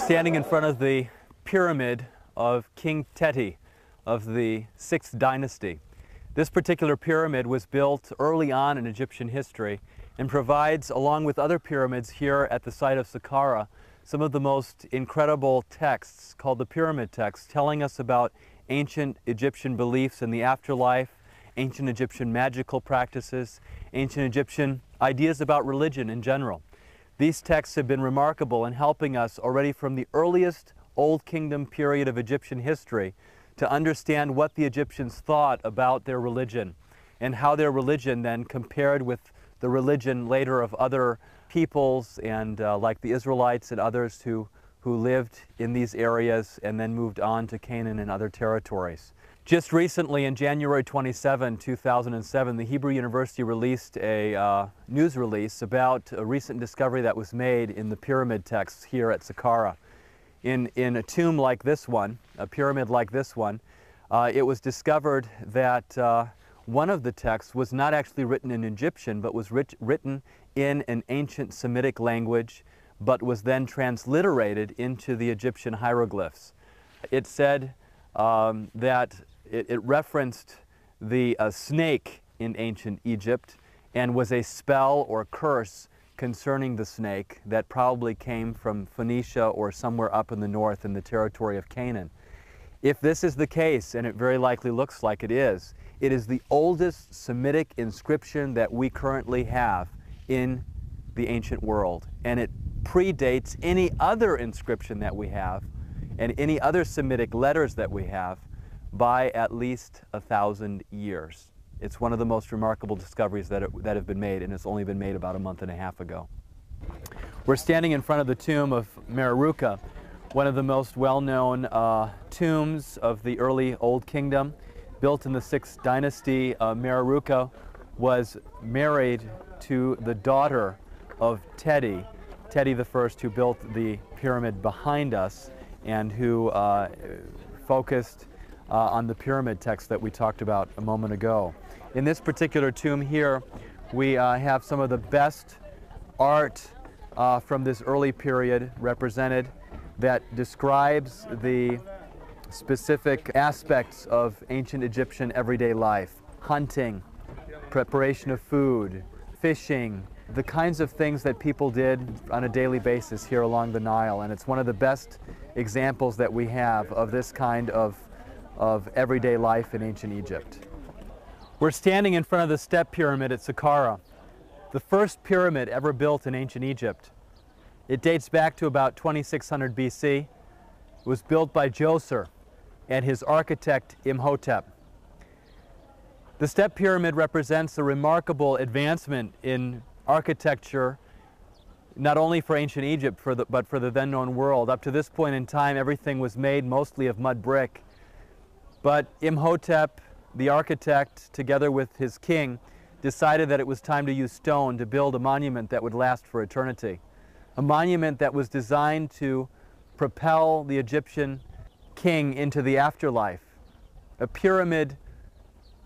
standing in front of the pyramid of King Teti of the 6th dynasty. This particular pyramid was built early on in Egyptian history and provides, along with other pyramids here at the site of Sakara, some of the most incredible texts called the pyramid texts, telling us about ancient Egyptian beliefs in the afterlife, ancient Egyptian magical practices, ancient Egyptian ideas about religion in general. These texts have been remarkable in helping us already from the earliest Old Kingdom period of Egyptian history to understand what the Egyptians thought about their religion and how their religion then compared with the religion later of other peoples and like the Israelites and others who lived in these areas and then moved on to Canaan and other territories. Just recently, in January 27, 2007, the Hebrew University released a news release about a recent discovery that was made in the pyramid texts here at Sakara. In a tomb like this one, a pyramid like this one, it was discovered that one of the texts was not actually written in Egyptian, but was written in an ancient Semitic language, but was then transliterated into the Egyptian hieroglyphs. It said that it referenced the snake in ancient Egypt and was a spell or curse concerning the snake that probably came from Phoenicia or somewhere up in the north in the territory of Canaan. If this is the case, and it very likely looks like it is the oldest Semitic inscription that we currently have in the ancient world, and it predates any other inscription that we have and any other Semitic letters that we have by at least 1,000 years. It's one of the most remarkable discoveries that have been made, and it's only been made about a month and a half ago. We're standing in front of the tomb of Mereruka, one of the most well-known tombs of the early Old Kingdom. Built in the 6th dynasty, Mereruka was married to the daughter of Teti I, who built the pyramid behind us and who focused on the pyramid text that we talked about a moment ago. In this particular tomb here, we have some of the best art from this early period represented that describes the specific aspects of ancient Egyptian everyday life: hunting, preparation of food, fishing, the kinds of things that people did on a daily basis here along the Nile. And it's one of the best examples that we have of this kind of everyday life in ancient Egypt. We're standing in front of the step pyramid at Sakara, the first pyramid ever built in ancient Egypt. It dates back to about 2600 BC. It was built by Djoser and his architect Imhotep. The step pyramid represents a remarkable advancement in architecture, not only for ancient Egypt, but for the then known world. Up to this point in time, everything was made mostly of mud brick. But Imhotep, the architect, together with his king, decided that it was time to use stone to build a monument that would last for eternity. A monument that was designed to propel the Egyptian king into the afterlife. A pyramid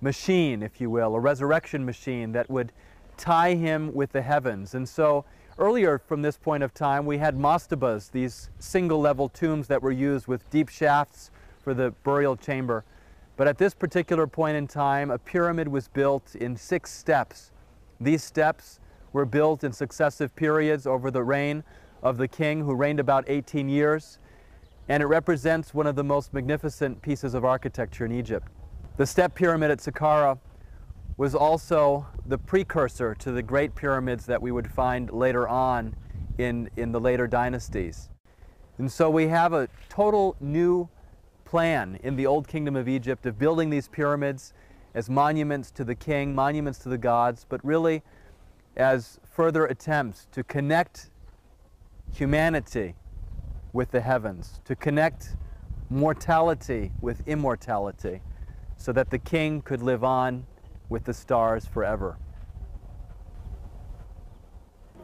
machine, if you will, a resurrection machine that would tie him with the heavens. And so earlier from this point of time, we had mastabas, these single-level tombs that were used with deep shafts for the burial chamber. But at this particular point in time, a pyramid was built in 6 steps. These steps were built in successive periods over the reign of the king, who reigned about 18 years, and it represents one of the most magnificent pieces of architecture in Egypt. The step pyramid at Sakara was also the precursor to the great pyramids that we would find later on in the later dynasties. And so we have a total new plan in the Old Kingdom of Egypt of building these pyramids as monuments to the king, monuments to the gods, but really as further attempts to connect humanity with the heavens, to connect mortality with immortality, so that the king could live on with the stars forever.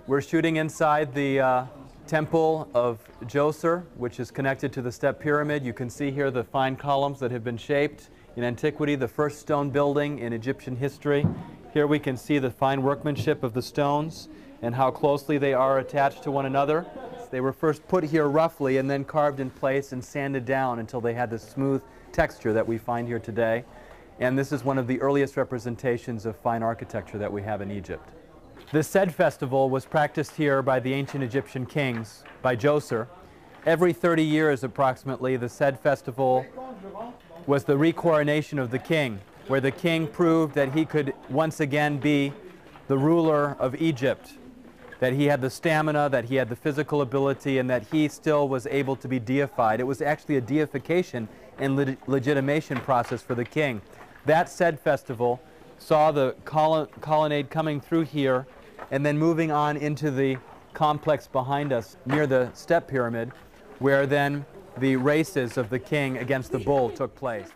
We're shooting inside the temple of Djoser, which is connected to the step pyramid. You can see here the fine columns that have been shaped in antiquity, the first stone building in Egyptian history. Here we can see the fine workmanship of the stones and how closely they are attached to one another. They were first put here roughly and then carved in place and sanded down until they had the smooth texture that we find here today. And this is one of the earliest representations of fine architecture that we have in Egypt. The Sed festival was practiced here by the ancient Egyptian kings, by Djoser. Every 30 years approximately, the Sed festival was the recoronation of the king, where the king proved that he could once again be the ruler of Egypt, that he had the stamina, that he had the physical ability, and that he still was able to be deified. It was actually a deification and legitimation process for the king. That Sed festival saw the colonnade coming through here and then moving on into the complex behind us near the step pyramid, where then the races of the king against the bull took place.